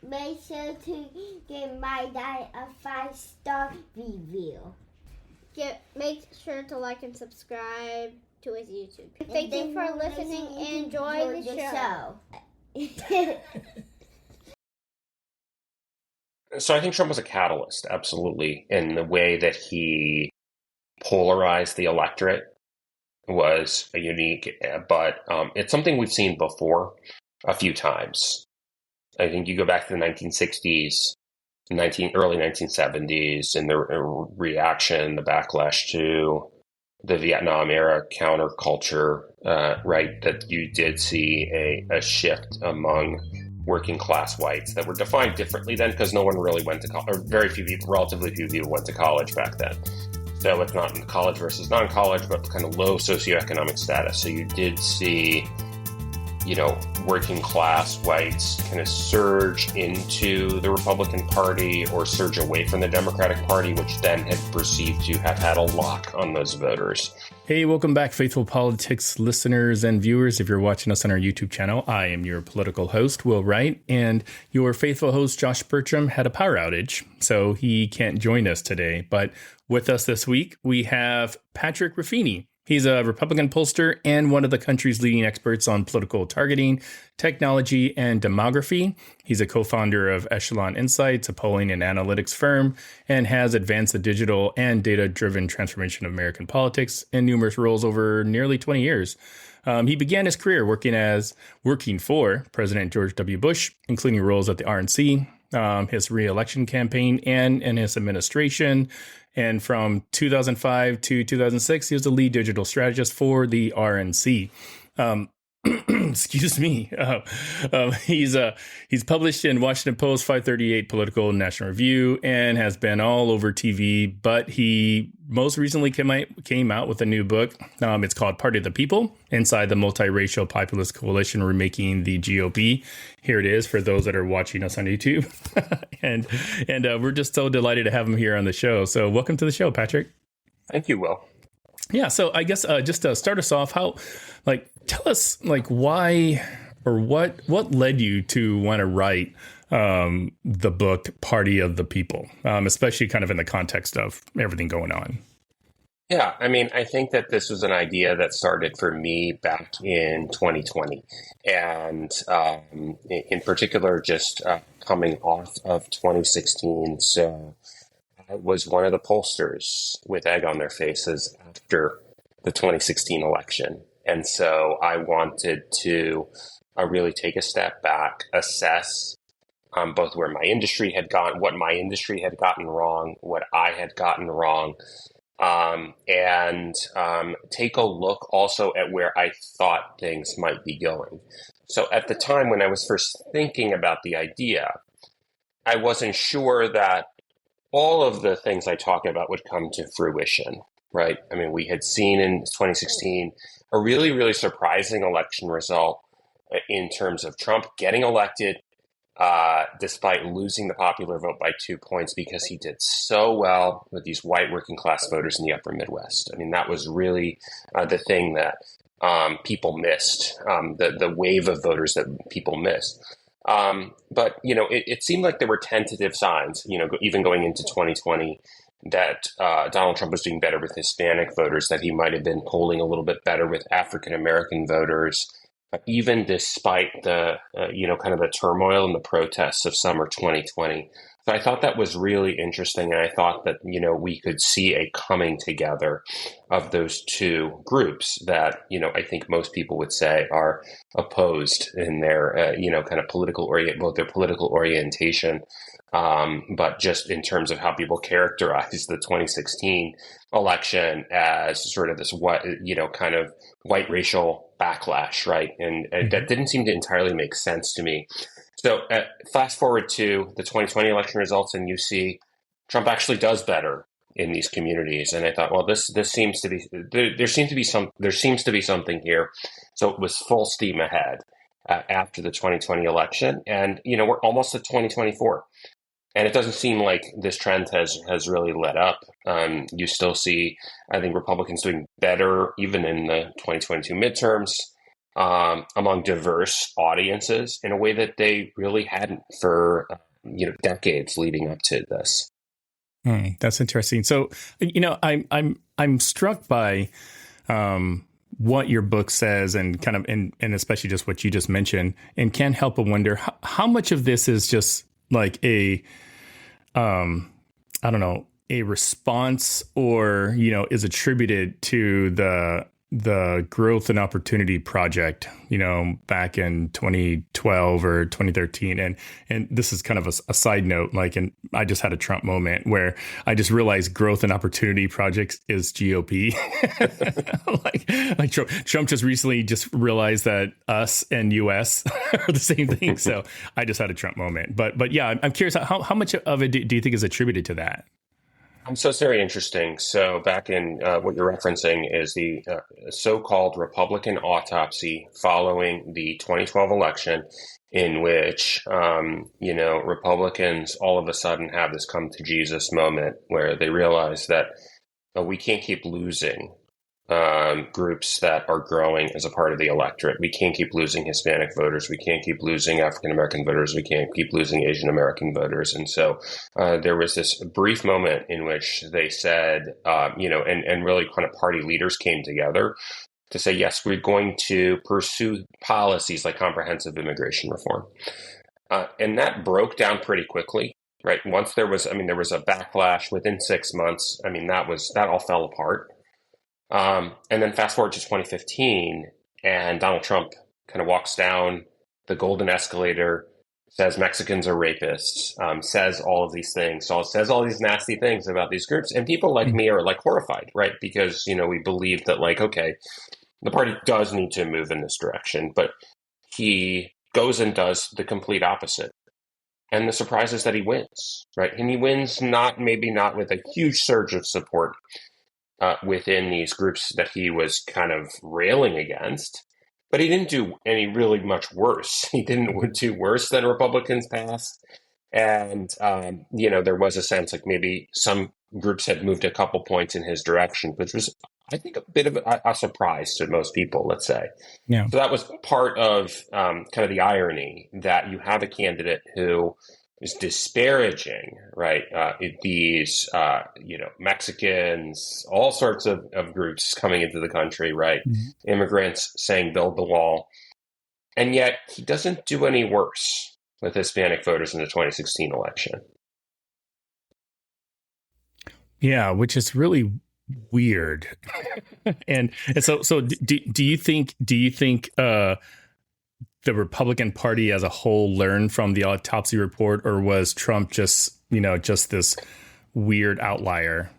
make sure to give my dad a 5-star review. Make sure to like and subscribe to his YouTube. Thank you for listening and enjoy the show. So I think Trump was a catalyst, absolutely, in the way that he polarized the electorate was unique, but it's something we've seen before a few times. I think you go back to the 1960s, early 1970s, and the reaction, the backlash to the Vietnam era counterculture, right, that you did see a shift among working class whites that were defined differently then because no one really went to college, or very few people, relatively few people went to college back then. So it's not college versus non-college, but kind of low socioeconomic status. So you did see, working class whites kind of surge into the Republican Party or surge away from the Democratic Party, which then had perceived to have had a lock on those voters. Hey, welcome back, Faithful Politics listeners and viewers. If you're watching us on our YouTube channel, I am your political host, Will Wright, and your faithful host, Josh Bertram, had a power outage, so he can't join us today. But with us this week, we have Patrick Ruffini. He's a Republican pollster and one of the country's leading experts on political targeting, technology, and demography. He's a co-founder of Echelon Insights, a polling and analytics firm, and has advanced the digital and data-driven transformation of American politics in numerous roles over nearly 20 years. He began his career working for President George W. Bush, including roles at the RNC, his re-election campaign, and in his administration. And from 2005 to 2006, he was the lead digital strategist for the RNC. Excuse me. He's published in Washington Post, 538 Political, National Review, and has been all over TV. But he most recently came out with a new book. It's called Party of the People, Inside the Multiracial Populist Coalition Remaking the GOP. Here it is for those that are watching us on YouTube. and we're just so delighted to have him here on the show. So welcome to the show, Patrick. Thank you, Will. Yeah, so I guess just to start us off, tell us why or what led you to want to write the book Party of the People, especially kind of in the context of everything going on. Yeah, I mean, I think that this was an idea that started for me back in 2020, and in particular, just coming off of 2016. So I was one of the pollsters with egg on their faces after the 2016 election. And so I wanted to really take a step back, assess both where my industry had gone, what my industry had gotten wrong, what I had gotten wrong, and take a look also at where I thought things might be going. So at the time when I was first thinking about the idea, I wasn't sure that all of the things I talk about would come to fruition, right? I mean, we had seen in 2016 a really, really surprising election result in terms of Trump getting elected despite losing the popular vote by 2 points because he did so well with these white working class voters in the upper Midwest. I mean, that was really the thing that people missed, the wave of voters that people missed. But, it seemed like there were tentative signs, even going into 2020, that Donald Trump was doing better with Hispanic voters, that he might have been polling a little bit better with African-American voters, even despite the, kind of the turmoil and the protests of summer 2020. So I thought that was really interesting. And I thought that, we could see a coming together of those two groups that, I think most people would say are opposed in their, kind of both their political orientation, but just in terms of how people characterize the 2016 election as sort of this, kind of white racial backlash, right? And that didn't seem to entirely make sense to me. So fast forward to the 2020 election results, and you see Trump actually does better in these communities. And I thought, well, this seems to be there seems to be something here. So it was full steam ahead after the 2020 election, and we're almost at 2024, and it doesn't seem like this trend has really let up. You still see, I think, Republicans doing better even in the 2022 midterms. among diverse audiences in a way that they really hadn't for decades leading up to this. That's interesting. So, I'm struck by what your book says, and kind of, and especially just what you just mentioned, and can't help but wonder how much of this is just like a response, or is attributed to the Growth and Opportunity Project, back in 2012 or 2013. And this is kind of a side note, and I just had a Trump moment where I just realized Growth and Opportunity Project is GOP. like Trump just recently just realized that us and US are the same thing. So I just had a Trump moment. But yeah, I'm curious, how much of it do you think is attributed to that? So it's very interesting. So back in what you're referencing is the so-called Republican autopsy following the 2012 election, in which, Republicans all of a sudden have this come to Jesus moment where they realize that we can't keep losing groups that are growing as a part of the electorate. We can't keep losing Hispanic voters. We can't keep losing African American voters. We can't keep losing Asian American voters. And so there was this brief moment in which they said, and really kind of party leaders came together to say, yes, we're going to pursue policies like comprehensive immigration reform. And that broke down pretty quickly. Right. Once there was a backlash within 6 months. That all fell apart. And then fast forward to 2015, and Donald Trump kind of walks down the golden escalator, says Mexicans are rapists, says all of these things, says all these nasty things about these groups. And people like me are horrified, right? Because, we believe that okay, the party does need to move in this direction, but he goes and does the complete opposite. And the surprise is that he wins, right? And he wins maybe not with a huge surge of support within these groups that he was kind of railing against, but he didn't do any really much worse. He didn't do worse than Republicans past. And, there was a sense maybe some groups had moved a couple points in his direction, which was, I think, a bit of a surprise to most people, let's say. Yeah. So that was part of kind of the irony that you have a candidate who is disparaging, right? These, Mexicans, all sorts of groups coming into the country, right? Mm-hmm. Immigrants saying build the wall. And yet he doesn't do any worse with Hispanic voters in the 2016 election. Yeah, which is really weird. and so do you think the Republican Party as a whole learned from the autopsy report, or was Trump just this weird outlier?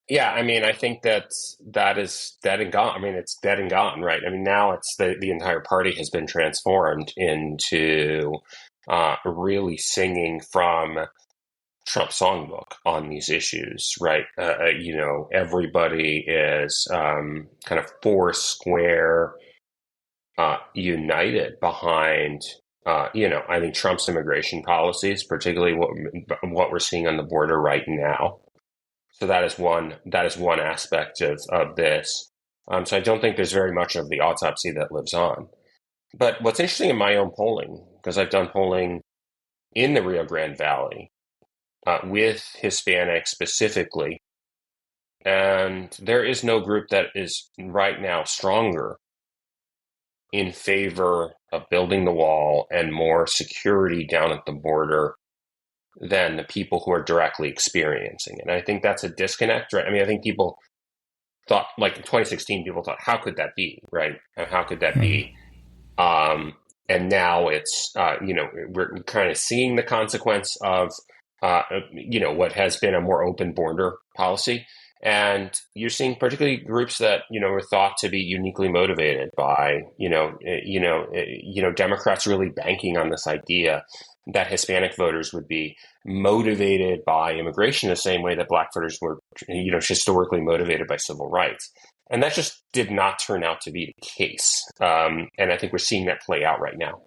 Yeah, I think that is dead and gone. It's dead and gone, right? Now it's the entire party has been transformed into really singing from Trump's songbook on these issues, right? Everybody is kind of four square united behind, I think Trump's immigration policies, particularly what we're seeing on the border right now. So that is one aspect of this. So I don't think there's very much of the autopsy that lives on. But what's interesting in my own polling, because I've done polling in the Rio Grande Valley with Hispanics specifically, and there is no group that is right now stronger in favor of building the wall and more security down at the border than the people who are directly experiencing it. And I think that's a disconnect, right? I think people thought, in 2016, people thought, how could that be, right? And how could that be? And now it's, we're kind of seeing the consequence of, what has been a more open border policy. And you're seeing particularly groups that, were thought to be uniquely motivated by, Democrats really banking on this idea that Hispanic voters would be motivated by immigration the same way that Black voters were, historically motivated by civil rights. And that just did not turn out to be the case. And I think we're seeing that play out right now.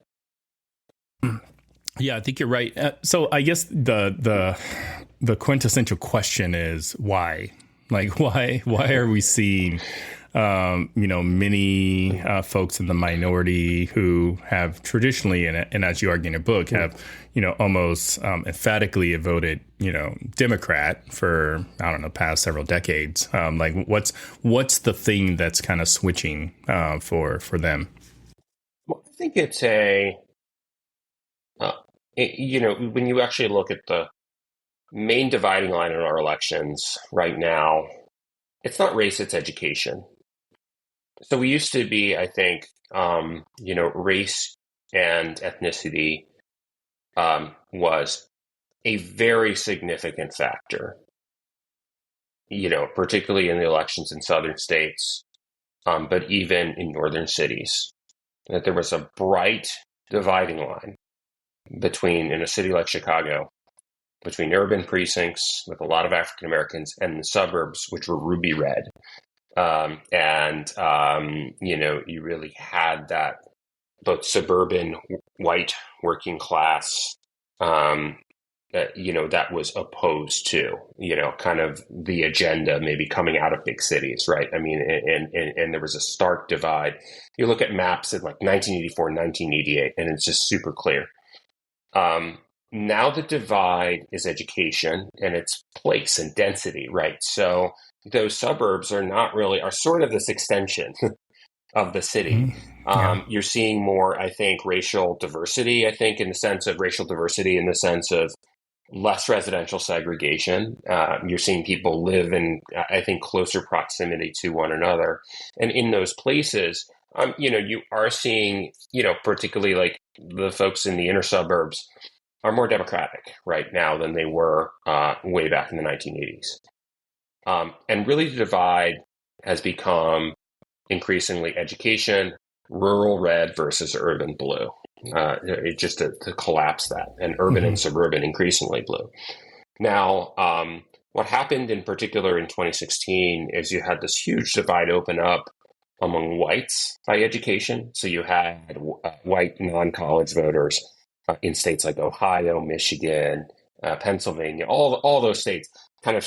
Yeah, I think you're right. So I guess the quintessential question is why? Why are we seeing many folks in the minority who have traditionally, and as you argue in your book, have, almost emphatically voted, Democrat for, I don't know, past several decades. What's the thing that's kind of switching for them? Well, I think it's when you actually look at the main dividing line in our elections right now, it's not race, it's education. So we used to be, I think, race and ethnicity was a very significant factor, particularly in the elections in southern states, but even in northern cities, that there was a bright dividing line in a city like Chicago, between urban precincts with a lot of African Americans and the suburbs, which were ruby red. You really had that both suburban white working class, that was opposed to, kind of the agenda maybe coming out of big cities, right? I mean, and there was a stark divide. You look at maps in like 1984, 1988, and it's just super clear. Now the divide is education and its place and density, right? So those suburbs are sort of this extension of the city. You're seeing more, I think, racial diversity, in the sense of less residential segregation. You're seeing people live in, I think, closer proximity to one another. And in those places, you are seeing, particularly like the folks in the inner suburbs are more democratic right now than they were way back in the 1980s. And really the divide has become increasingly education, rural red versus urban blue. Just to collapse that, and urban and suburban increasingly blue. Now, what happened in particular in 2016 is you had this huge divide open up among whites by education. So you had white non-college voters in states like Ohio, Michigan, Pennsylvania, all those states kind of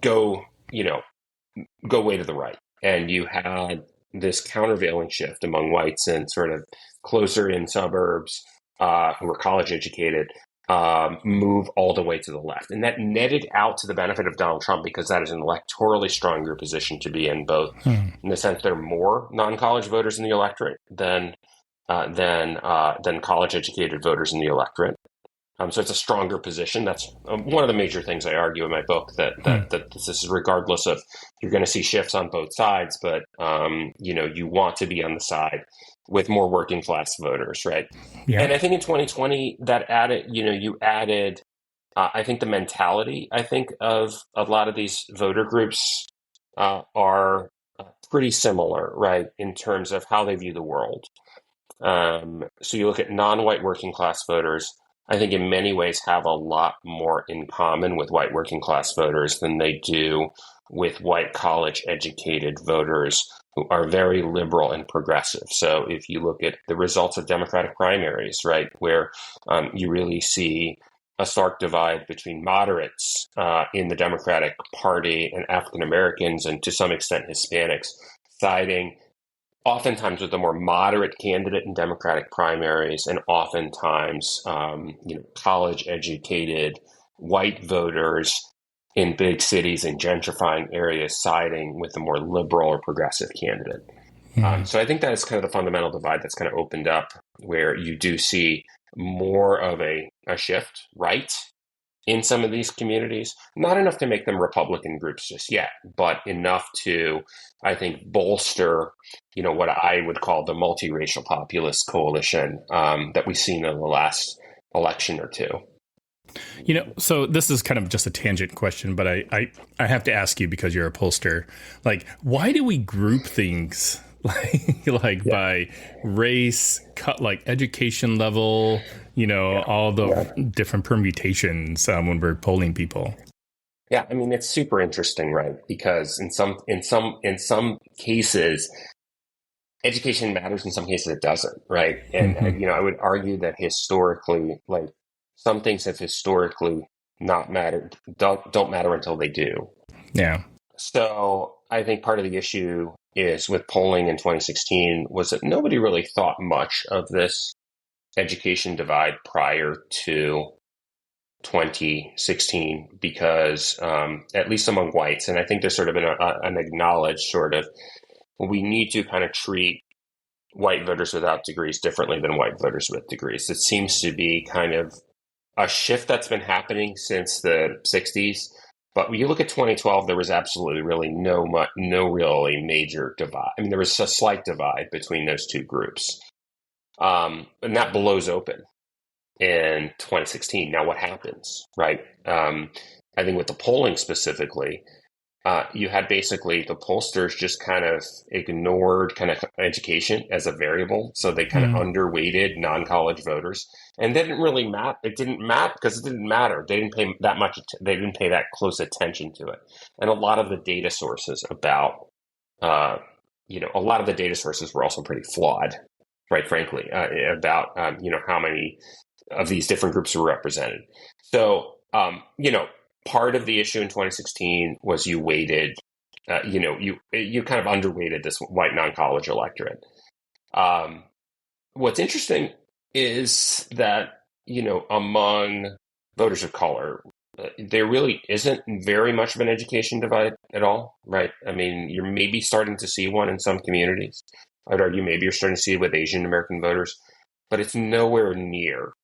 go way to the right. And you had this countervailing shift among whites in sort of closer in suburbs who were college educated, move all the way to the left. And that netted out to the benefit of Donald Trump, because that is an electorally stronger position to be in, both in the sense there are more non-college voters in the electorate than college-educated voters in the electorate. So it's a stronger position. That's one of the major things I argue in my book, that this is regardless of, you're going to see shifts on both sides, but you want to be on the side with more working class voters, right? Yeah. And I think in 2020 that added, I think the mentality, of a lot of these voter groups are pretty similar, right, in terms of how they view the world. So you look at non-white working class voters, I think in many ways have a lot more in common with white working class voters than they do with white college educated voters who are very liberal and progressive. So if you look at the results of Democratic primaries, right, where you really see a stark divide between moderates in the Democratic Party and African Americans, and to some extent Hispanics, siding oftentimes with a more moderate candidate in Democratic primaries, and oftentimes, college-educated white voters in big cities and gentrifying areas siding with a more liberal or progressive candidate. So I think that is kind of the fundamental divide that's kind of opened up, where you do see more of a shift right in some of these communities. Not enough to make them Republican groups just yet, but enough to, I think, bolster, what I would call the multiracial populist coalition that we've seen in the last election or two. So this is kind of just a tangent question, but I have to ask you, because you're a pollster, like, why do we group things by race, like education level, all the different permutations when we're polling people? Yeah, I mean, it's super interesting, right? Because in some cases, education matters. In some cases, it doesn't, right? And I would argue that historically, like, some things have historically not mattered, don't matter until they do. Yeah. So I think part of the issue is with polling in 2016 was that nobody really thought much of this education divide prior to 2016 because, at least among whites, and I think there's sort of an acknowledged sort of, we need to kind of treat white voters without degrees differently than white voters with degrees. It seems to be kind of a shift that's been happening since the 60s. But when you look at 2012, there was absolutely really no really major divide. I mean, there was a slight divide between those two groups. And that blows open in 2016. Now, what happens, right? I think with the polling specifically, you had basically the pollsters just kind of ignored kind of education as a variable. So they kind of underweighted non-college voters. And they didn't really matter. It didn't matter because it didn't matter. They didn't pay that much. They didn't pay that close attention to it. And a lot of the data sources about, a lot of the data sources were also pretty flawed, right? Frankly, about, how many of these different groups were represented. So, part of the issue in 2016 was you weighted, you kind of underweighted this white non-college electorate. What's interesting is that, among voters of color, there really isn't very much of an education divide at all, right? I mean, you're maybe starting to see one in some communities. I'd argue maybe you're starting to see it with Asian American voters, but it's nowhere near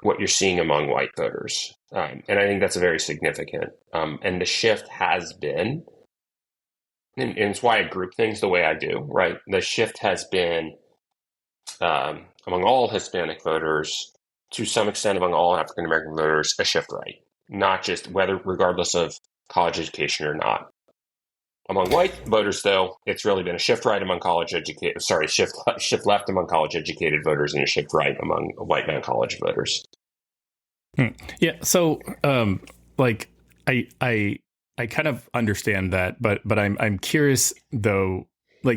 what you're seeing among white voters. And I think that's very significant. And the shift has been, and it's why I group things the way I do, right? The shift has been among all Hispanic voters, to some extent among all African American voters, a shift right, not just regardless of college education or not. Among white voters, though, it's really been a shift right among shift left among college educated voters and a shift right among white non-college voters. Yeah. So, I kind of understand that, but I'm curious though.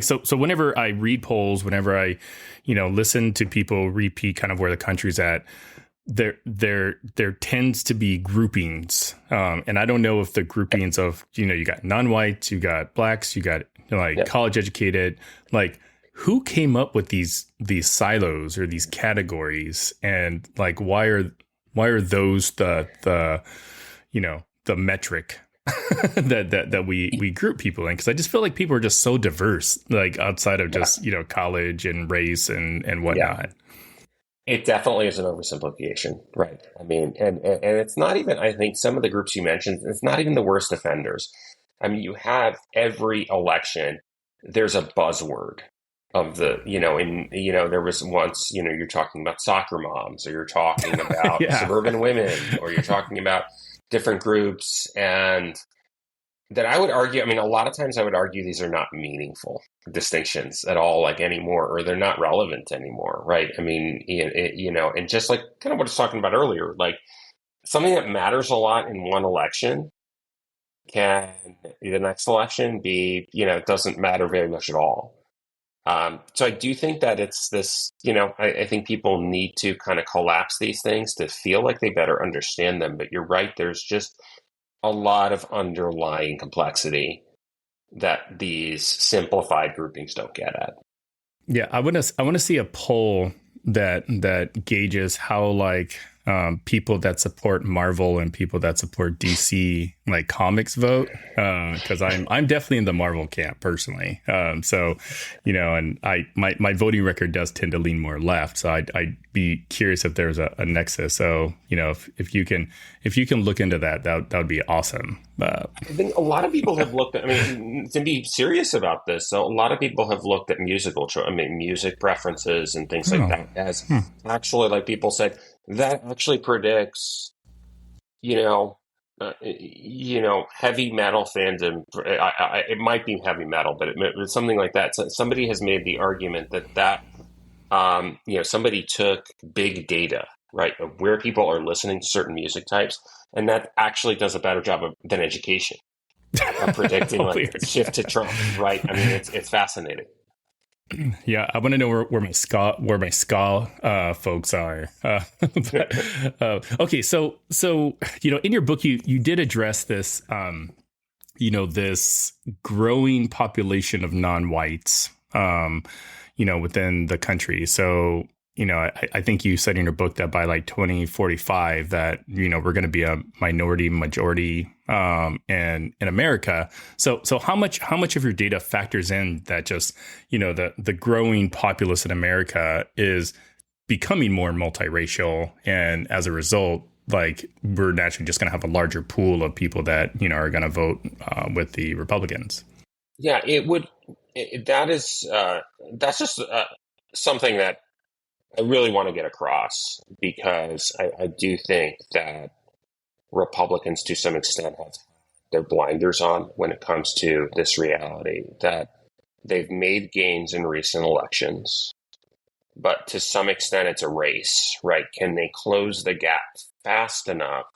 So whenever I read polls, whenever I, listen to people repeat kind of where the country's at, there tends to be groupings. And I don't know if the groupings of, you got non-whites, you got blacks, you got college educated, who came up with these silos or these categories, and why are those the metric that we group people in? Because I just feel like people are just so diverse, outside of just college and race and whatnot. It definitely is an oversimplification, right? I mean, and it's not even, I think some of the groups you mentioned, it's not even the worst offenders. I mean, you have every election, there's a buzzword of the, there was once, you're talking about soccer moms, or you're talking about suburban women, or you're talking about different groups. And that I would argue, I mean, a lot of times I would argue these are not meaningful distinctions at all, anymore, or they're not relevant anymore, right? I mean, and just kind of what I was talking about earlier, something that matters a lot in one election can the next election be, doesn't matter very much at all. So I do think that it's this, I think people need to kind of collapse these things to feel like they better understand them. But you're right, there's just a lot of underlying complexity that these simplified groupings don't get at. Yeah, I want to see a poll that gauges how people that support Marvel and people that support DC comics vote, because I'm definitely in the Marvel camp personally. So and my voting record does tend to lean more left. So I'd be curious if there's a nexus. So if you can look into that would be awesome. I think a lot of people have looked at, to be serious about this, so a lot of people have looked at music preferences and things like that as actually, people said, that actually predicts, heavy metal fandom. It might be heavy metal, but it's something like that. So somebody has made the argument that somebody took big data, right, of where people are listening to certain music types, and that actually does a better job than education of predicting shift to Trump, right? I mean, it's fascinating. Yeah, I want to know where my ska folks are. Okay, so in your book you did address this this growing population of non-whites, within the country. So, I think you said in your book that by like 2045 that, we're going to be a minority majority in America. So how much of your data factors in that just, the growing populace in America is becoming more multiracial, and as a result, like we're naturally just going to have a larger pool of people that are going to vote with the Republicans. Yeah, it would. That's just something that I really want to get across, because I do think that Republicans, to some extent, have their blinders on when it comes to this reality that they've made gains in recent elections. But to some extent, it's a race, right? Can they close the gap fast enough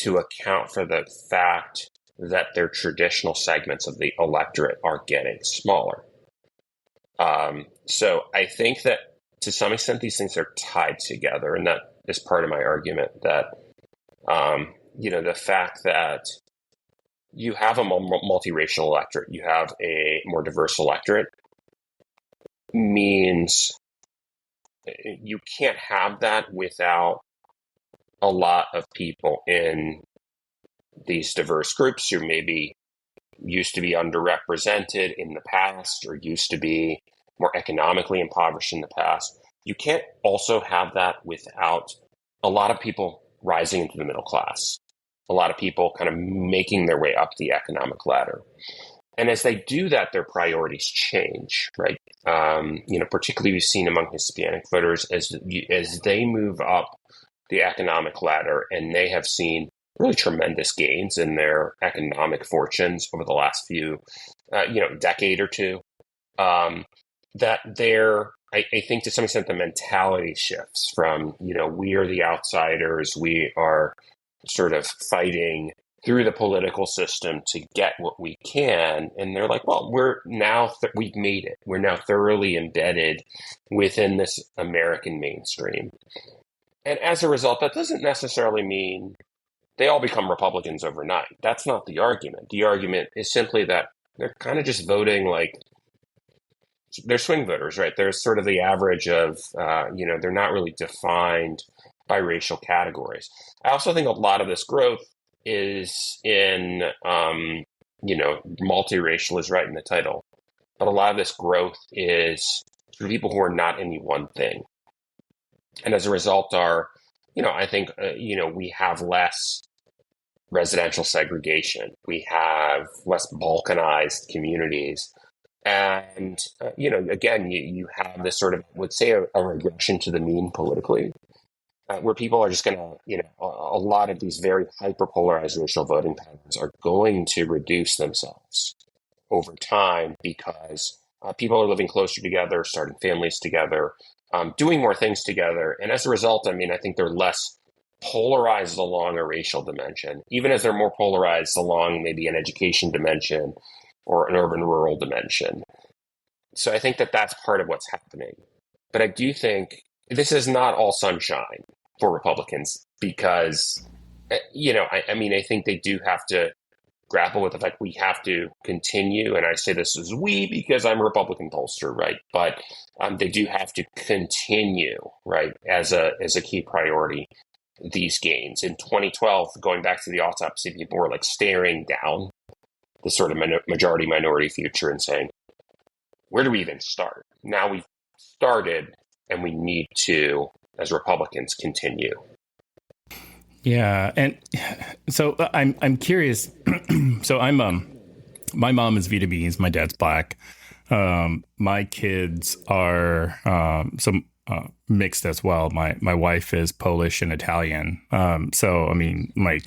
to account for the fact that their traditional segments of the electorate are getting smaller? So I think that to some extent, these things are tied together. And that is part of my argument that, the fact that you have a multiracial electorate, you have a more diverse electorate, means you can't have that without a lot of people in these diverse groups who maybe used to be underrepresented in the past or used to be more economically impoverished in the past. You can't also have that without a lot of people rising into the middle class, a lot of people kind of making their way up the economic ladder. And as they do that, their priorities change, right? Particularly we've seen among Hispanic voters as they move up the economic ladder, and they have seen really tremendous gains in their economic fortunes over the last few, decade or two. That I think to some extent the mentality shifts from, we are the outsiders, we are sort of fighting through the political system to get what we can. And they're like, well, we've made it. We're now thoroughly embedded within this American mainstream. And as a result, that doesn't necessarily mean they all become Republicans overnight. That's not the argument. The argument is simply that they're kind of just voting like they're swing voters, right? They're sort of the average of, they're not really defined by racial categories. I also think a lot of this growth is in, multiracial is right in the title, but a lot of this growth is for people who are not any one thing. And as a result I think, we have less residential segregation. We have less balkanized communities. And, again, you have this sort of, would say, a regression to the mean politically, where people are just going to, a lot of these very hyper-polarized racial voting patterns are going to reduce themselves over time because people are living closer together, starting families together, doing more things together. And as a result, I think they're less polarized along a racial dimension, even as they're more polarized along maybe an education dimension or an urban-rural dimension. So I think that that's part of what's happening. But I do think this is not all sunshine for Republicans because, I think they do have to grapple with the fact we have to continue, and I say this as we because I'm a Republican pollster, right? But they do have to continue, right, as a key priority, these gains. In 2012, going back to the autopsy, people were like staring down the sort of majority-minority future and saying, where do we even start? Now we've started, and we need to, as Republicans, continue. Yeah, and so I'm curious. So my mom is Vietnamese, my dad's Black. My kids are mixed as well. My wife is Polish and Italian. So my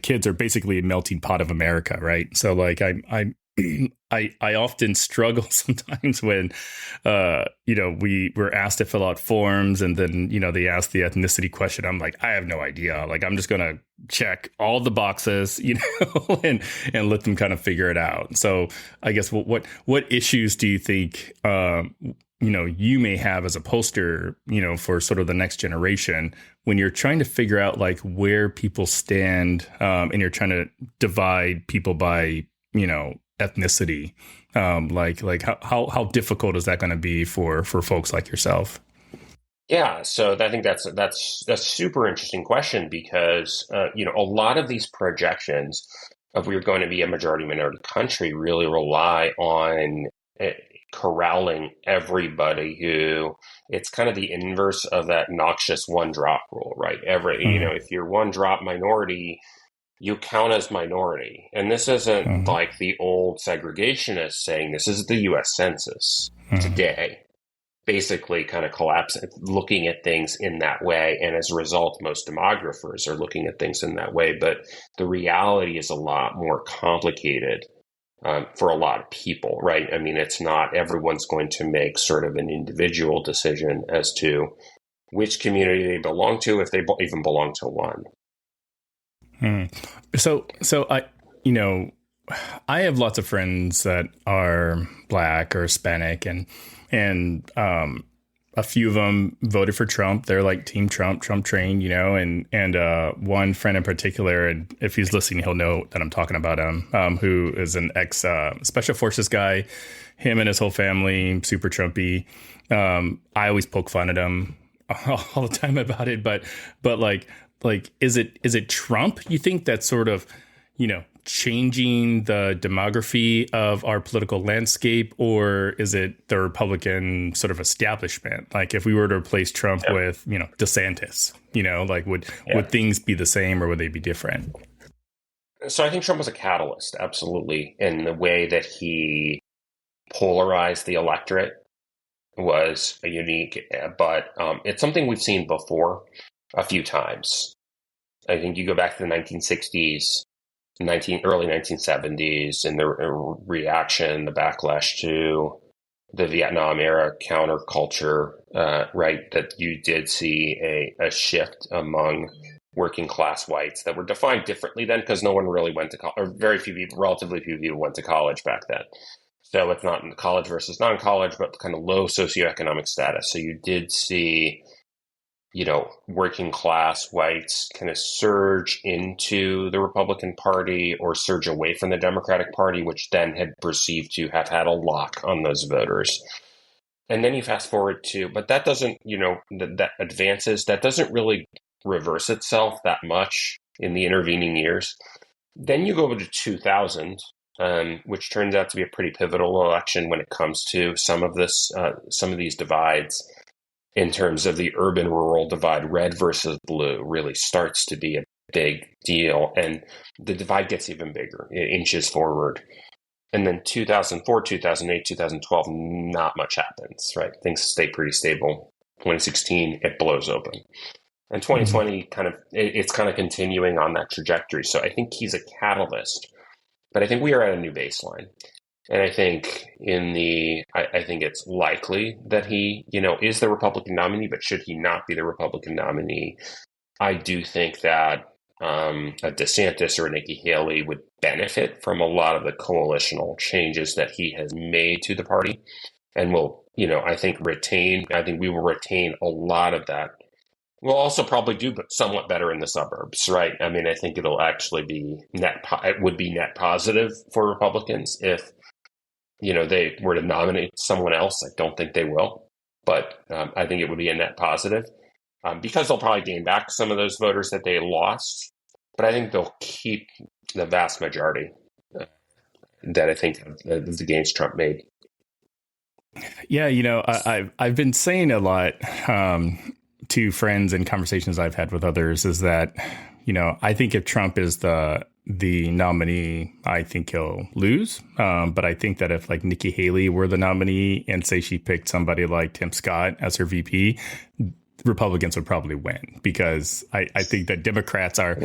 kids are basically a melting pot of America, right? So like I often struggle sometimes when, we were asked to fill out forms and then, they ask the ethnicity question. I'm like, I have no idea. Like, I'm just going to check all the boxes, and let them kind of figure it out. So I guess what issues do you think, you may have as a pollster, for sort of the next generation, when you're trying to figure out like where people stand, and you're trying to divide people by, ethnicity, like how difficult is that going to be for folks like yourself? Yeah, so I think that's a super interesting question because a lot of these projections of we're going to be a majority minority country really rely on corralling everybody who it's kind of the inverse of that noxious one drop rule, right? If you're one drop minority, you count as minority. And this isn't like the old segregationists saying this is the US Census today. Basically kind of collapse, looking at things in that way. And as a result, most demographers are looking at things in that way. But the reality is a lot more complicated for a lot of people, right? I mean, it's not everyone's going to make sort of an individual decision as to which community they belong to, if they even belong to one. So I have lots of friends that are Black or Hispanic, and a few of them voted for Trump. They're like Team Trump train, and one friend in particular, and if he's listening, he'll know that I'm talking about him, who is an ex special forces guy. Him and his whole family, super Trumpy. I always poke fun at him all the time about it, but like, is it Trump, you think, that's sort of, changing the demography of our political landscape, or is it the Republican sort of establishment? Like if we were to replace Trump with, DeSantis, would things be the same or would they be different? So I think Trump was a catalyst, absolutely, in the way that he polarized the electorate was unique, but it's something we've seen before a few times. I think you go back to the 1960s, early 1970s, and the reaction, the backlash to the Vietnam era counterculture, right? That you did see a shift among working class whites that were defined differently then because no one really went to college, or relatively few people went to college back then. So it's not college versus non-college, but kind of low socioeconomic status. So you did see working class whites kind of surge into the Republican Party or surge away from the Democratic Party, which then had perceived to have had a lock on those voters. And then you fast forward but that doesn't, that advances, that doesn't really reverse itself that much in the intervening years. Then you go over to 2000, which turns out to be a pretty pivotal election when it comes to some of these divides. In terms of the urban-rural divide, red versus blue really starts to be a big deal. And the divide gets even bigger, it inches forward. And then 2004, 2008, 2012, not much happens, right? Things stay pretty stable. 2016, it blows open. And 2020, it's kind of continuing on that trajectory. So I think he's a catalyst. But I think we are at a new baseline. And I think I think it's likely that he, is the Republican nominee, but should he not be the Republican nominee, I do think that a DeSantis or a Nikki Haley would benefit from a lot of the coalitional changes that he has made to the party and will, I think we will retain a lot of that. We'll also probably do somewhat better in the suburbs, right? I mean, I think it'll actually be it would be net positive for Republicans if they were to nominate someone else. I don't think they will, but I think it would be a net positive because they'll probably gain back some of those voters that they lost. But I think they'll keep the vast majority that I think of the gains Trump made. Yeah, I've been saying a lot to friends and conversations I've had with others is that, I think if Trump is the nominee, I think he'll lose. But I think that if like Nikki Haley were the nominee and say she picked somebody like Tim Scott as her VP, Republicans would probably win because I think that Democrats are,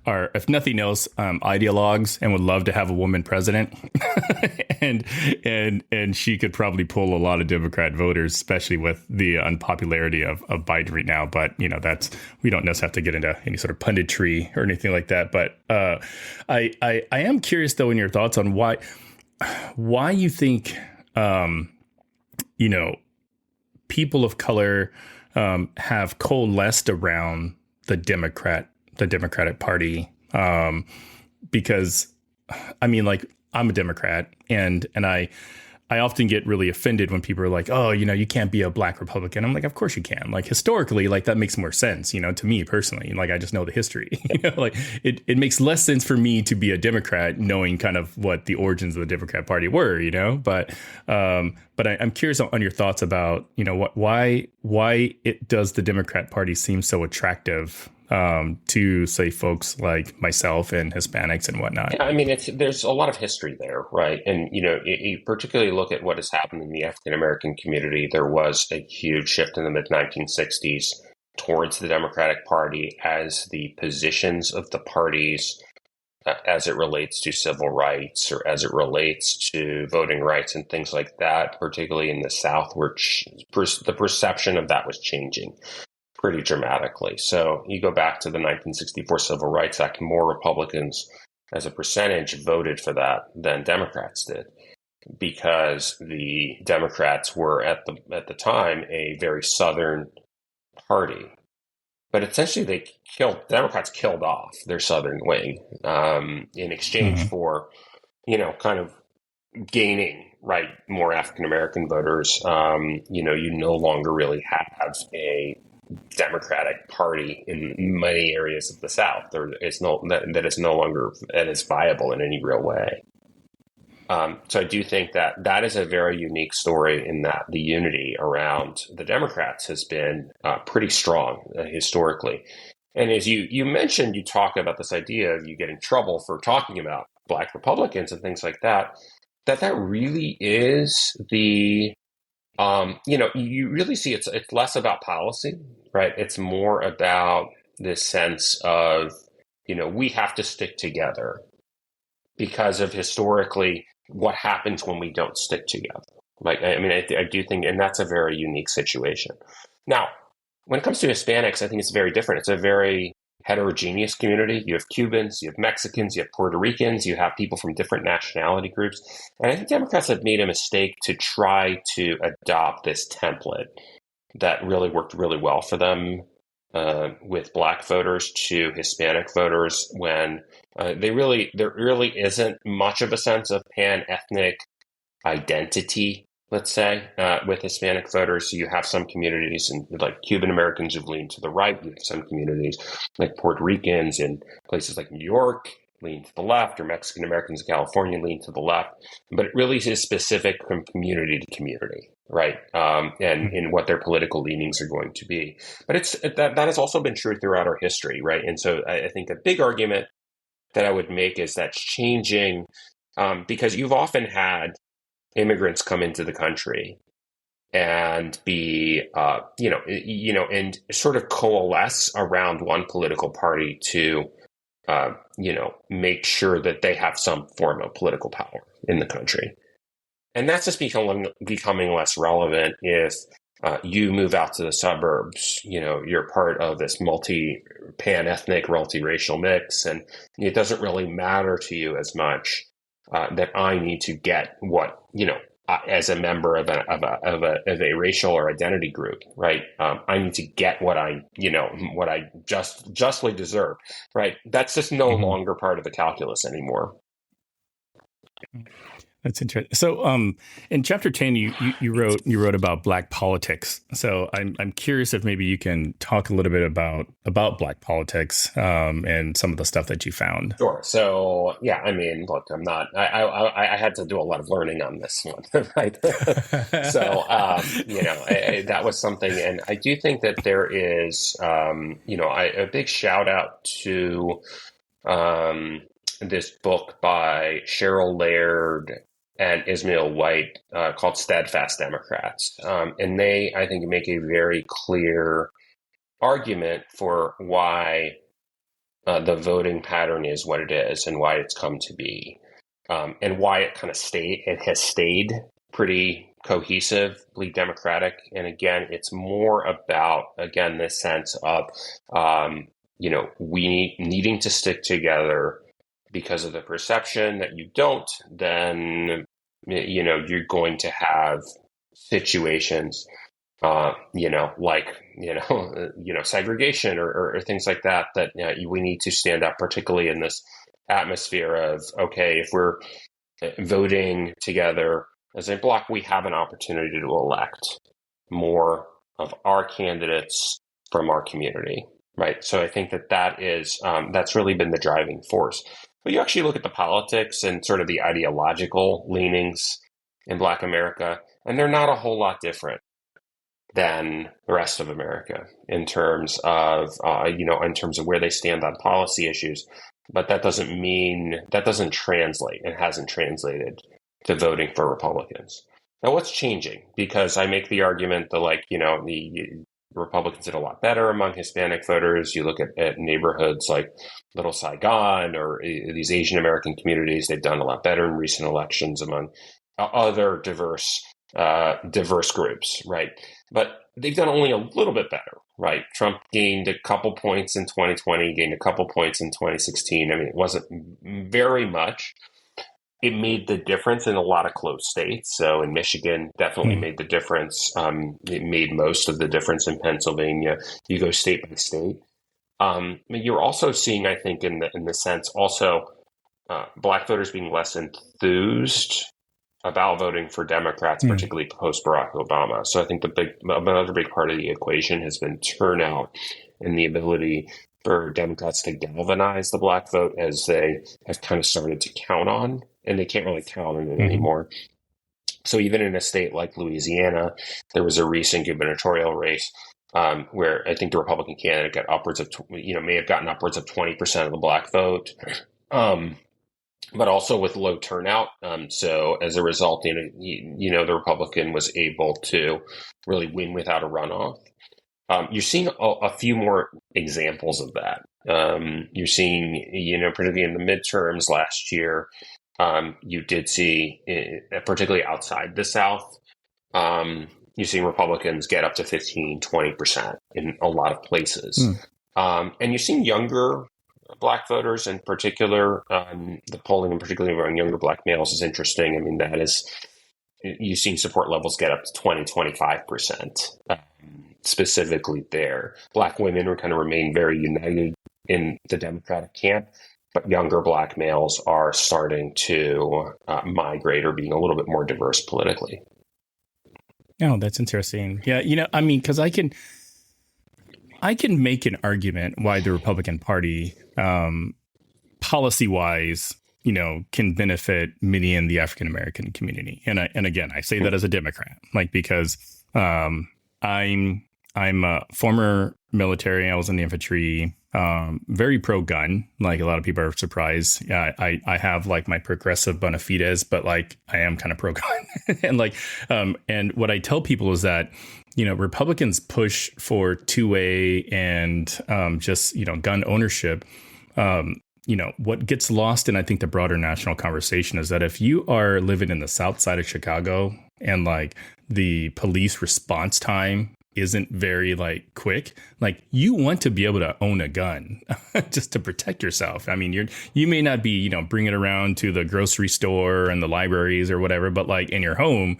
if nothing else, ideologues and would love to have a woman president. and she could probably pull a lot of Democrat voters, especially with the unpopularity of Biden right now. But, we don't necessarily have to get into any sort of punditry or anything like that. But I am curious, though, in your thoughts on why you think, people of color have coalesced around the Democratic Party, because I mean, like, I'm a Democrat, and I often get really offended when people are like, oh, you can't be a black Republican. I'm like, of course you can. Like, historically, like, that makes more sense, to me personally. Like, I just know the history, like it makes less sense for me to be a Democrat knowing kind of what the origins of the Democrat Party were, but I'm curious on your thoughts about, why it does the Democrat Party seem so attractive to, say, folks like myself and Hispanics and whatnot. Yeah, I mean, there's a lot of history there, right? And, you particularly look at what has happened in the African American community. There was a huge shift in the mid-1960s towards the Democratic Party as the positions of the parties as it relates to civil rights or as it relates to voting rights and things like that, particularly in the South, where the perception of that was changing pretty dramatically. So you go back to the 1964 Civil Rights Act, more Republicans as a percentage voted for that than Democrats did, because the Democrats were at the time a very Southern party. But essentially Democrats killed off their Southern wing in exchange for, kind of gaining, right, more African American voters. You no longer really have a Democratic Party in many areas of the South. That is no longer as viable in any real way. So I do think that is a very unique story, in that the unity around the Democrats has been pretty strong historically. And as you mentioned, you talk about this idea of you get in trouble for talking about Black Republicans and things like that. That really is the you really see it's less about policy, right? It's more about this sense of, we have to stick together because of historically what happens when we don't stick together. Like, I mean, I do think, and that's a very unique situation. Now, when it comes to Hispanics, I think it's very different. It's a very heterogeneous community. You have Cubans, you have Mexicans, you have Puerto Ricans, you have people from different nationality groups. And I think Democrats have made a mistake to try to adopt this template that really worked really well for them with Black voters to Hispanic voters, when there really isn't much of a sense of pan-ethnic identity, let's say, with Hispanic voters. So you have some communities, and like Cuban Americans who've leaned to the right. You have some communities like Puerto Ricans in places like New York lean to the left, or Mexican Americans in California lean to the left. But it really is specific from community to community, right? And in what their political leanings are going to be. But that has also been true throughout our history, right? And so I think a big argument that I would make is that's changing, because you've often had immigrants come into the country and be, and sort of coalesce around one political party to, make sure that they have some form of political power in the country. And that's just becoming less relevant if you move out to the suburbs. You're part of this pan-ethnic, multiracial mix, and it doesn't really matter to you as much that I need to get what, as a member of a racial or identity group, right? I need to get what I justly deserve, right? That's just no longer part of the calculus anymore. That's interesting. So, in chapter 10, you wrote about Black politics. So, I'm curious if maybe you can talk a little bit about Black politics and some of the stuff that you found. Sure. So, yeah, I mean, look, I had to do a lot of learning on this one, right? So, that was something, and I do think that there is, a big shout out to this book by Cheryl Laird and Ismail White called Steadfast Democrats. And they, I think, make a very clear argument for why the voting pattern is what it is and why it's come to be, and why it has stayed pretty cohesively Democratic. And again, it's more about, this sense of, we needing to stick together, because of the perception that you don't, then, you're going to have situations segregation or things like that, we need to stand up, particularly in this atmosphere of, okay, if we're voting together as a bloc, we have an opportunity to elect more of our candidates from our community, right? So I think that is that's really been the driving force. But you actually look at the politics and sort of the ideological leanings in Black America, and they're not a whole lot different than the rest of America in terms of where they stand on policy issues. But that doesn't translate and hasn't translated to voting for Republicans. Now, what's changing? Because I make the argument that, the Republicans did a lot better among Hispanic voters. You look at neighborhoods like Little Saigon or these Asian American communities, they've done a lot better in recent elections among other diverse groups, right? But they've done only a little bit better, right? Trump gained a couple points in 2020, gained a couple points in 2016. I mean, it wasn't very much. It made the difference in a lot of close states. So in Michigan, definitely made the difference. It made most of the difference in Pennsylvania. You go state by state. You're also seeing, I think, in the sense also Black voters being less enthused about voting for Democrats, particularly post Barack Obama. So I think another big part of the equation has been turnout and the ability for Democrats to galvanize the Black vote, as they have kind of started to count on, and they can't really count on it anymore. So even in a state like Louisiana, there was a recent gubernatorial race where I think the Republican candidate got may have gotten upwards of 20% of the Black vote. But also with low turnout. So as a result, the Republican was able to really win without a runoff. You're seeing a few more examples of that. You're seeing, particularly in the midterms last year, you did see, particularly outside the South, you're seeing Republicans get up to 15, 20% in a lot of places. And you're seeing younger Black voters in particular, the polling in particular around younger Black males is interesting. I mean, you've seen support levels get up to 20, 25%, specifically there. Black women kind of remain very united in the Democratic camp, but younger Black males are starting to migrate or being a little bit more diverse politically. Oh, that's interesting. Yeah, because I can make an argument why the Republican Party, policy-wise, can benefit many in the African American community. And again, I say that as a Democrat, because I'm a former military. I was in the infantry, very pro-gun. Like a lot of people are surprised. Yeah, I have my progressive bona fides, but I am kind of pro-gun. and what I tell people is that, Republicans push for 2A and just, gun ownership. What gets lost in, I think, the broader national conversation is that if you are living in the south side of Chicago and the police response time isn't very quick, you want to be able to own a gun just to protect yourself. I mean, you may not be, bring it around to the grocery store and the libraries or whatever, but in your home,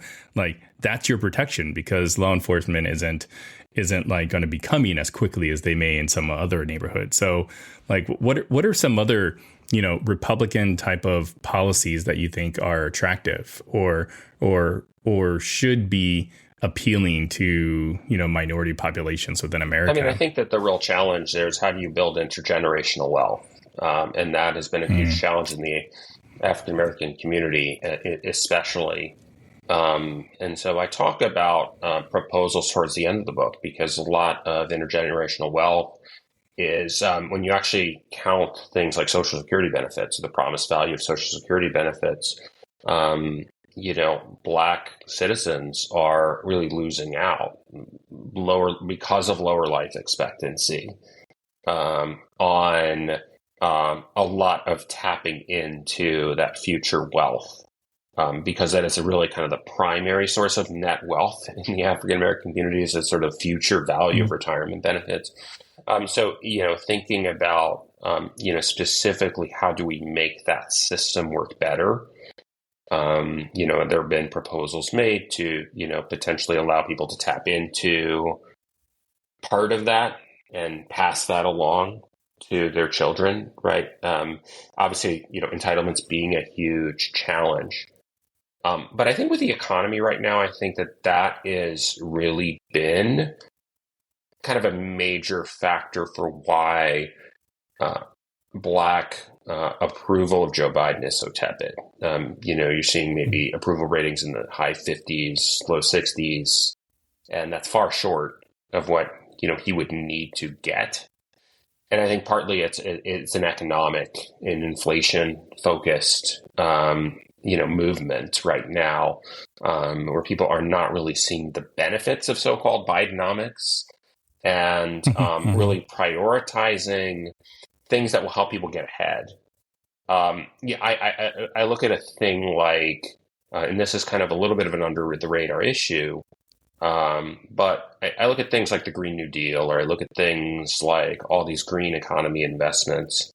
that's your protection, because law enforcement isn't going to be coming as quickly as they may in some other neighborhoods. So what are some other, Republican type of policies that you think are attractive or should be appealing to, minority populations within America? I mean, I think that the real challenge there is how do you build intergenerational wealth? And that has been a huge challenge in the African American community, especially. And so I talk about proposals towards the end of the book, because a lot of intergenerational wealth is when you actually count things like Social Security benefits, or the promised value of Social Security benefits, Black citizens are really losing out because of lower life expectancy on a lot of tapping into that future wealth. Because that is really kind of the primary source of net wealth in the African American community, is a sort of future value of retirement benefits. So, thinking about, specifically how do we make that system work better? There have been proposals made to, potentially allow people to tap into part of that and pass that along to their children, right? Obviously, entitlements being a huge challenge. But I think with the economy right now, I think that is really been kind of a major factor for why Black approval of Joe Biden is so tepid. You're seeing maybe approval ratings in the high 50s, low 60s, and that's far short of what he would need to get. And I think partly it's an economic and inflation focused movement right now, where people are not really seeing the benefits of so-called Bidenomics and really prioritizing things that will help people get ahead. I look at a thing like, and this is kind of a little bit of an under the radar issue, but I look at things like the Green New Deal, or I look at things like all these green economy investments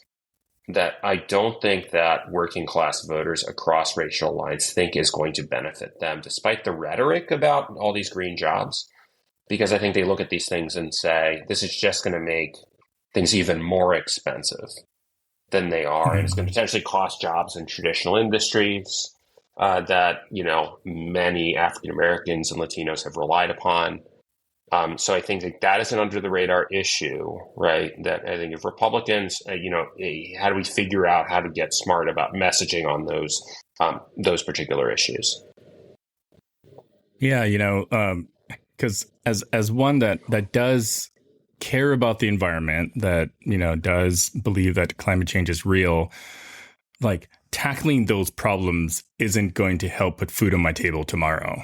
that I don't think that working class voters across racial lines think is going to benefit them, despite the rhetoric about all these green jobs, because I think they look at these things and say, this is just going to make things even more expensive than they are. And it's going to potentially cost jobs in traditional industries that, many African Americans and Latinos have relied upon. So I think that is an under the radar issue, right? That I think if Republicans, how do we figure out how to get smart about messaging on those particular issues? Yeah, because as one that does care about the environment, that does believe that climate change is real, like tackling those problems isn't going to help put food on my table tomorrow.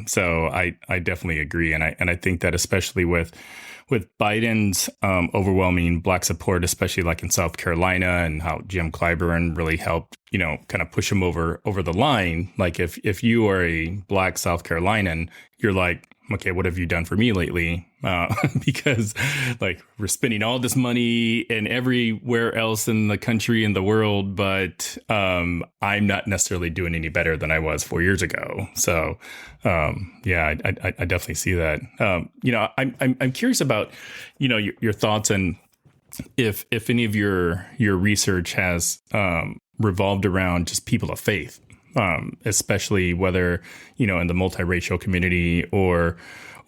So I definitely agree, and I think that especially with Biden's overwhelming Black support, especially like in South Carolina, and how Jim Clyburn really helped kind of push him over the line. Like if you are a Black South Carolinian, you're like, okay, what have you done for me lately? Because like we're spending all this money and everywhere else in the country and the world, but I'm not necessarily doing any better than I was 4 years ago. So I definitely see that. I'm curious about your thoughts on if any of your research has revolved around just people of faith. Especially whether, in the multiracial community or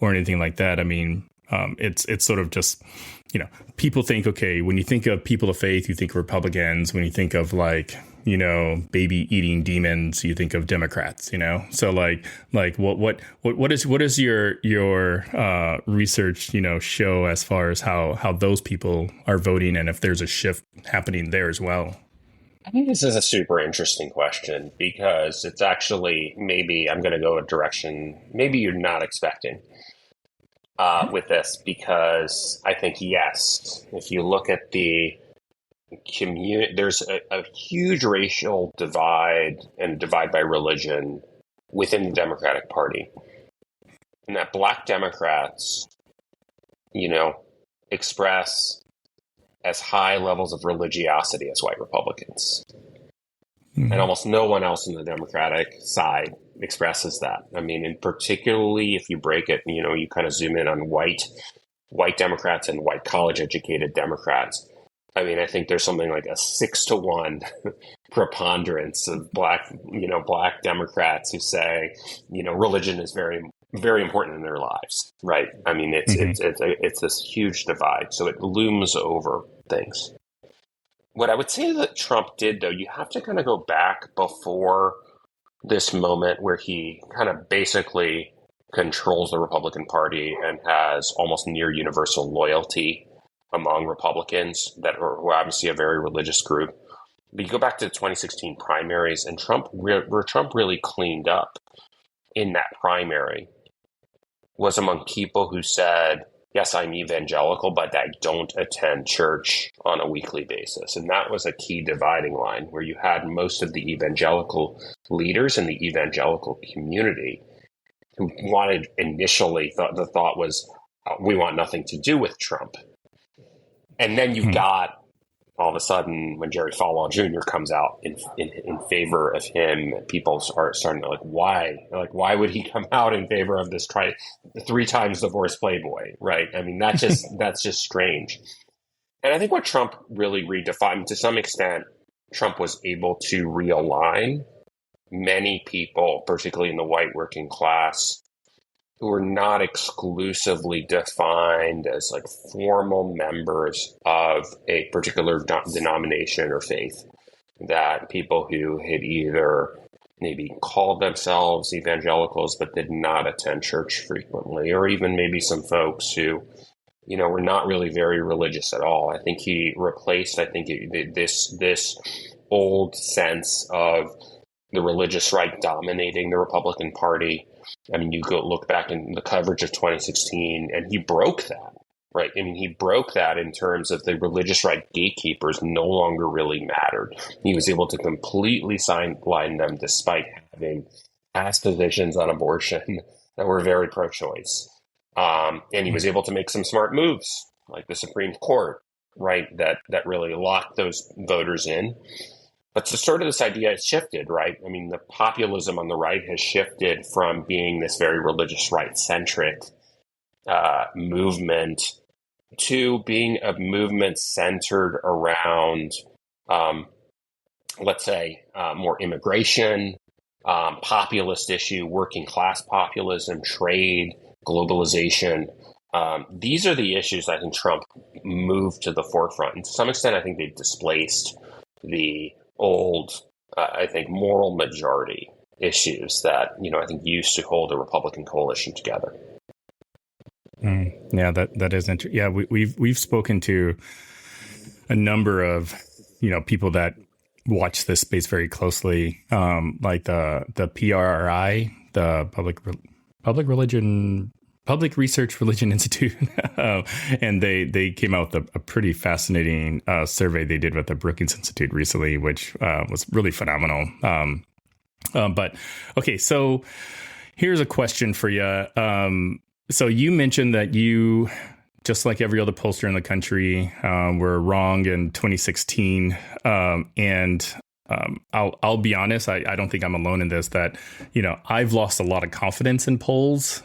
anything like that. I mean, it's sort of just, people think, okay, when you think of people of faith, you think of Republicans. When you think of like, baby eating demons, you think of Democrats, So like what is your research, show as far as how those people are voting, and if there's a shift happening there as well? I think this is a super interesting question, because it's actually, maybe I'm going to go a direction maybe you're not expecting with this, because I think, yes, if you look at the community, there's a huge racial divide and divide by religion within the Democratic Party. And that Black Democrats, express as high levels of religiosity as white Republicans. Mm-hmm. And almost no one else in the Democratic side expresses that. I mean, and particularly if you break it, you kind of zoom in on white Democrats and white college-educated Democrats. I mean, I think there's something like a 6-to-1 preponderance of Black Democrats who say, religion is very, very important in their lives, right? I mean, it's this huge divide, so it looms over things. What I would say that Trump did, though, you have to kind of go back before this moment where he kind of basically controls the Republican Party and has almost near universal loyalty among Republicans that are obviously a very religious group. But you go back to the 2016 primaries, and where Trump really cleaned up in that primary was among people who said, yes, I'm evangelical, but I don't attend church on a weekly basis. And that was a key dividing line, where you had most of the evangelical leaders in the evangelical community who wanted initially, the thought was, we want nothing to do with Trump. And then you've got all of a sudden, when Jerry Falwell Jr. comes out in favor of him, people are starting to why would he come out in favor of this 3 times divorced playboy, right? I mean, that's just strange. And I think what Trump really redefined, to some extent, Trump was able to realign many people, particularly in the white working class, who are not exclusively defined as like formal members of a particular denomination or faith, that people who had either maybe called themselves evangelicals but did not attend church frequently, or even maybe some folks who, were not really very religious at all. I think he replaced, this old sense of the religious right dominating the Republican Party. I mean, you go look back in the coverage of 2016, and he broke that, right? I mean, he broke that in terms of the religious right gatekeepers no longer really mattered. He was able to completely sideline them despite having past positions on abortion that were very pro-choice. And he was able to make some smart moves, like the Supreme Court, right, that really locked those voters in. But so sort of this idea has shifted, right? I mean, the populism on the right has shifted from being this very religious right-centric movement to being a movement centered around, let's say, more immigration, populist issue, working class populism, trade, globalization. These are the issues I think Trump moved to the forefront. And to some extent, I think they've displaced the old, I think, moral majority issues that, I think used to hold a Republican coalition together. Yeah, that is interesting. Yeah, we've spoken to a number of, people that watch this space very closely, like the PRRI, the Public Research Religion Institute, and they came out with a pretty fascinating survey they did with the Brookings Institute recently, which was really phenomenal. But okay, so here's a question for you. So you mentioned that you, just like every other pollster in the country, were wrong in 2016, and I'll be honest, I don't think I'm alone in this, that, I've lost a lot of confidence in polls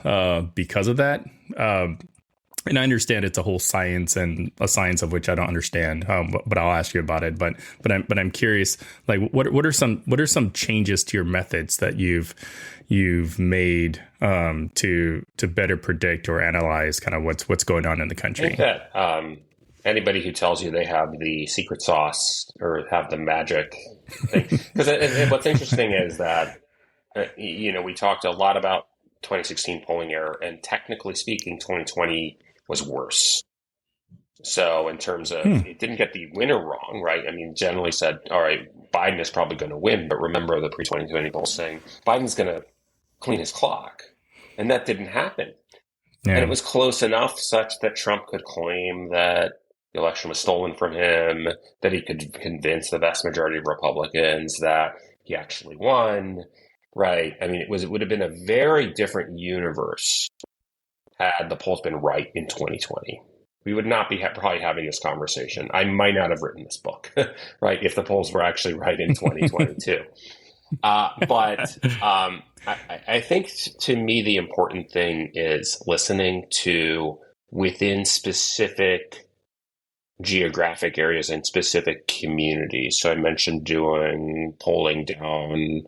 because of that. And I understand it's a whole science, and a science of which I don't understand, but I'll ask you about it. But I'm curious, like, what are some changes to your methods that you've made to better predict or analyze kind of what's going on in the country? I think that anybody who tells you they have the secret sauce or have the magic thing, because what's interesting is that we talked a lot about 2016 polling error, and technically speaking, 2020 was worse. So in terms of, it didn't get the winner wrong, right? I mean, generally said, all right, Biden is probably going to win, but remember the pre-2020 polls saying Biden's going to clean his clock, and that didn't happen. Yeah. And it was close enough such that Trump could claim that the election was stolen from him, that he could convince the vast majority of Republicans that he actually won, right? I mean, it would have been a very different universe had the polls been right in 2020. We would not be probably having this conversation. I might not have written this book, right, if the polls were actually right in 2022. But I think to me, the important thing is listening to within specific geographic areas and specific communities. So I mentioned doing polling down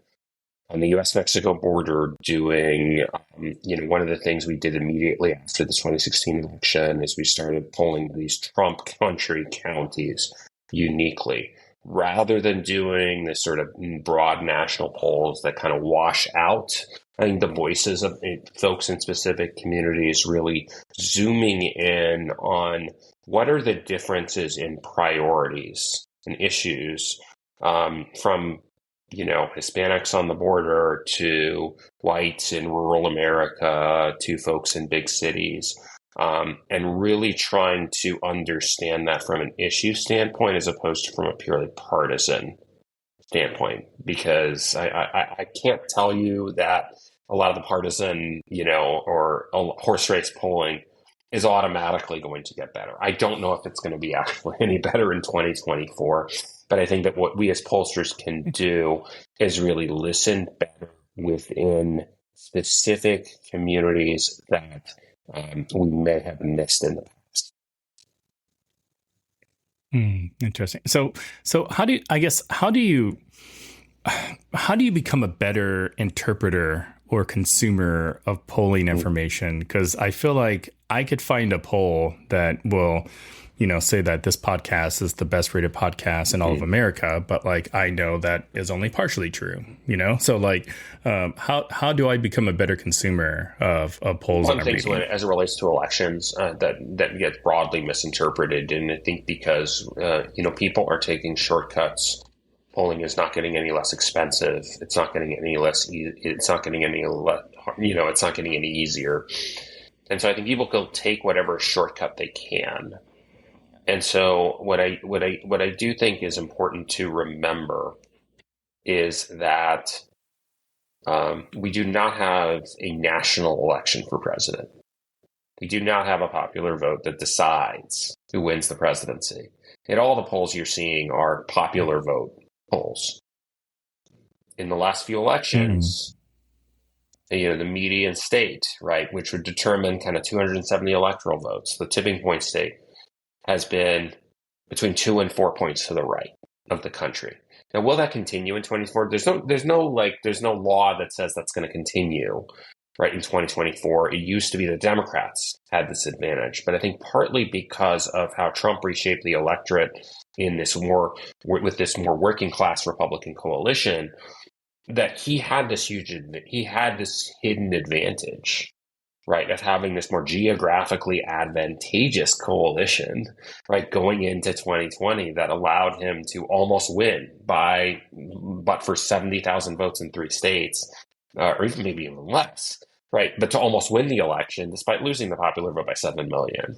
on the U.S.-Mexico border, doing, one of the things we did immediately after the 2016 election is we started polling these Trump country counties uniquely, rather than doing this sort of broad national polls that kind of wash out, I think, the voices of folks in specific communities, really zooming in on what are the differences in priorities and issues from Hispanics on the border to whites in rural America to folks in big cities, and really trying to understand that from an issue standpoint as opposed to from a purely partisan standpoint. Because I can't tell you that a lot of the partisan, or horse race polling is automatically going to get better. I don't know if it's going to be actually any better in 2024, but I think that what we as pollsters can do is really listen better within specific communities that we may have missed in the past. Interesting. So how do you become a better interpreter or consumer of polling information? Because I feel like I could find a poll that will, say that this podcast is the best rated podcast in all of America, but like I know that is only partially true. So like, how do I become a better consumer of polls? One thing as it relates to elections that gets broadly misinterpreted, and I think because people are taking shortcuts. Polling is not getting any less expensive. It's not getting any less. It's not getting any it's not getting any easier. And so I think people will take whatever shortcut they can. And so what I do think is important to remember is that we do not have a national election for president. We do not have a popular vote that decides who wins the presidency. And all the polls you're seeing are popular vote polls. In the last few elections, the median state, right, which would determine kind of 270 electoral votes, the tipping point state, has been between 2 and 4 points to the right of the country. Now, will that continue in 2024? There's no law that says that's going to continue, right, in 2024. It used to be the Democrats had this advantage, but I think partly because of how Trump reshaped the electorate in this more working class Republican coalition, that he had this hidden advantage, right, of having this more geographically advantageous coalition, right, going into 2020 that allowed him to almost win but for 70,000 votes in 3 states, or even maybe even less, right, but to almost win the election despite losing the popular vote by 7 million.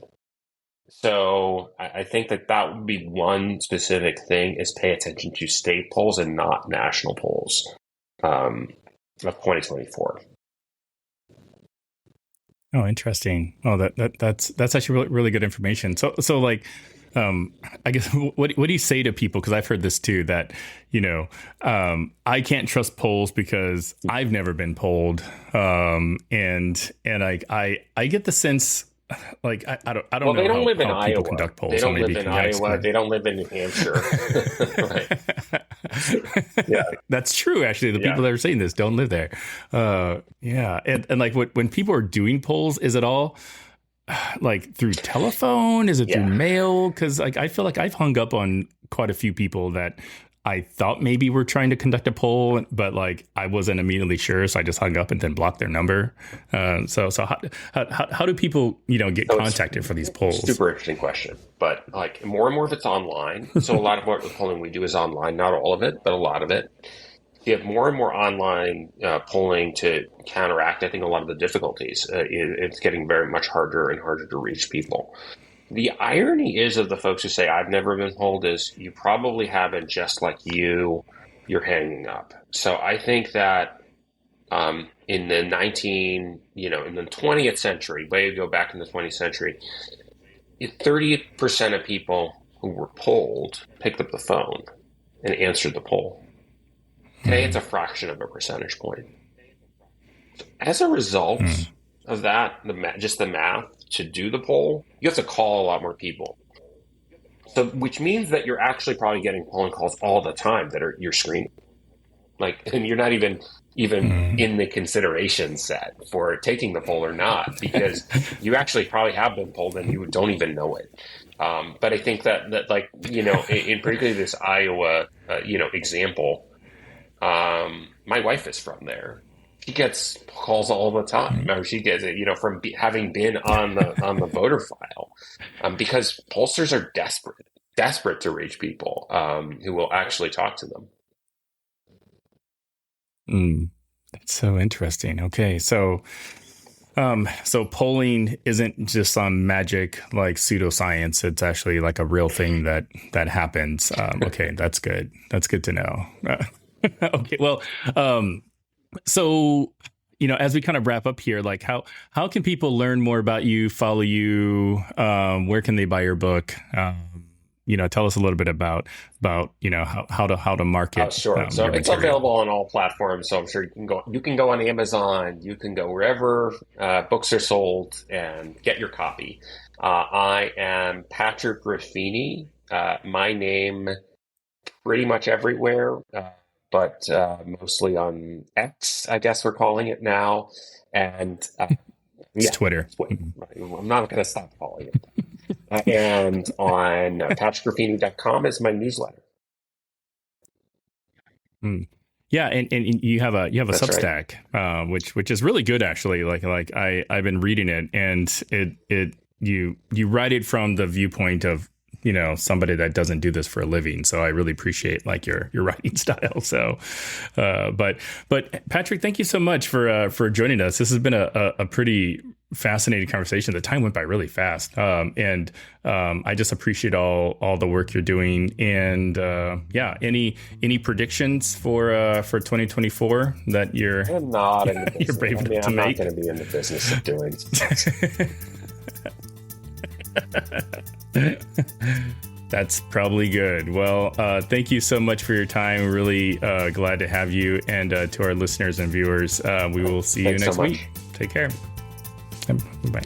So I think that would be one specific thing, is pay attention to state polls and not national polls of 2024. Oh, interesting. Oh, that's actually really, really good information. So like, I guess what do you say to people? Because I've heard this too, that I can't trust polls because I've never been polled, and I get the sense. Like I don't know. They don't live in how Iowa. People conduct polls. They don't live in Iowa. They don't live in New Hampshire. Right. Yeah, that's true. Actually, the people that are saying this don't live there. Yeah, and like when people are doing polls, is it all like through telephone? Is it through mail? Because like I feel like I've hung up on quite a few people that I thought maybe were trying to conduct a poll, but like I wasn't immediately sure, so I just hung up and then blocked their number. So how do people get contacted for these polls? Super interesting question, but like more and more of it's online. So a lot of what the polling we do is online, not all of it, but a lot of it. You have more and more online polling to counteract, I think, a lot of the difficulties. It's getting very much harder and harder to reach people. The irony is of the folks who say, I've never been polled, is you probably haven't, just like you're hanging up. So I think that in the 20th century, way to go back in the 20th century, 30% of people who were polled picked up the phone and answered the poll. Today, it's a fraction of a percentage point. So as a result of that, just the math, to do the poll, you have to call a lot more people. So, which means that you're actually probably getting polling calls all the time that you're screening. Like, and you're not even in the consideration set for taking the poll or not, because you actually probably have been polled and you don't even know it. But I think that like, in particularly this Iowa, example, my wife is from there. She gets calls all the time, or she gets it, from having been on the voter file, because pollsters are desperate to reach people who will actually talk to them. That's so interesting. Okay, so polling isn't just some magic like pseudoscience. It's actually like a real thing that happens. Okay, that's good. That's good to know. Okay, well. So, as we kind of wrap up here, like how can people learn more about you, follow you? Where can they buy your book? Tell us a little bit about how to market. Sure. So it's available on all platforms. So I'm sure you can go on Amazon, you can go wherever books are sold and get your copy. I am Patrick Ruffini. My name pretty much everywhere, but mostly on X, I guess we're calling it now. And it's Twitter. I'm not going to stop calling it. And on patrickruffini.com is my newsletter. Yeah, and you have a That's Substack, right. which is really good actually. Like I've been reading it, and you write it from the viewpoint of somebody that doesn't do this for a living. So I really appreciate like your writing style. So, but Patrick, thank you so much for joining us. This has been a pretty fascinating conversation. The time went by really fast. And I just appreciate all the work you're doing. And any predictions for 2024 that you're not in the business. You're brave to make? I'm not going to be in the business of doing. That's probably good. Well, thank you so much for your time. Really glad to have you. And to our listeners and viewers, we will see you next week. Take care. Bye.